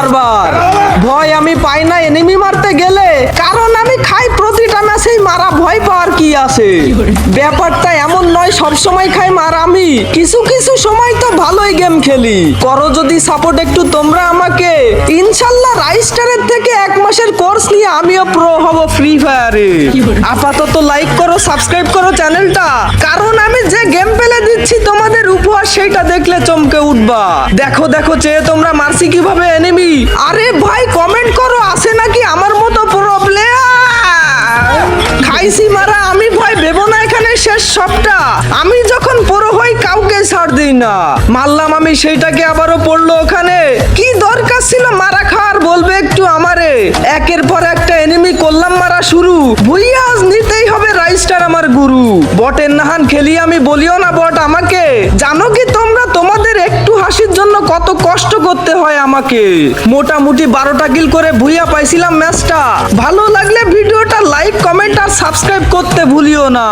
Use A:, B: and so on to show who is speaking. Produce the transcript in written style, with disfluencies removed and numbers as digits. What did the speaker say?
A: বারবার। ভয় আমি পাই না এনিমি মারতে গেলে, কারণ আমি খাই প্রতিটা ম্যাচেই মারা। ভয় পাওয়ার কি আছে? ব্যাপারটা এমন নয় সব সময় খাই মার আমি, কিছু কিছু সময় তো ভালোই গেম খেলি। করো যদি সাপোর্ট একটু তোমরা আমাকে, ইনশাল্লাহ রাইস্টারের থেকে 1 মাসের কোর্স নিয়ে আমিও প্রো হব ফ্রি ফায়ারে। আপাতত লাইক করো, সাবস্ক্রাইব করো চ্যানেলটা, কারণ আমি যে গেম প্লে দিচ্ছি তোমাদের উপহার সেইটা দেখলে চমকে উঠবা। দেখো দেখো চেয়ে তোমরা মারছি কিভাবে এনিমি। আরে ভাই কমেন্ট করো, আছে নাকি আমার মতো প্রো প্লেয়ার? খাইছি মারা আমি, ভয় ভেবো না এখানে শেষ সবটা। আমি যখন পুরো হই কাউকে ছাড় দিই না। মারলাম আমি সেইটাকে, আবারও পড়লো ওখানে। কি দরকার ছিল মারা খাওয়ার বলবে একটু আমারে? একের পর একটা এনিমি করলাম মারা শুরু। ভুইয়া আজ নিতেই হবে রাইস্টার আমার গুরু। বটের নাহান খেলি আমি, বলিও না বট আমাকে। জানো কি তোমরা তোমাদের একটু হাসির জন্য কত কষ্ট করতে হয় আমাকে? মোটামুটি 12টা কিল করে ভুইয়া পাইছিলাম ম্যাচটা। ভালো লাগলে ভিডিওটা লাইক, কমেন্ট আর সাবস্ক্রাইব করতে ভুলিও না।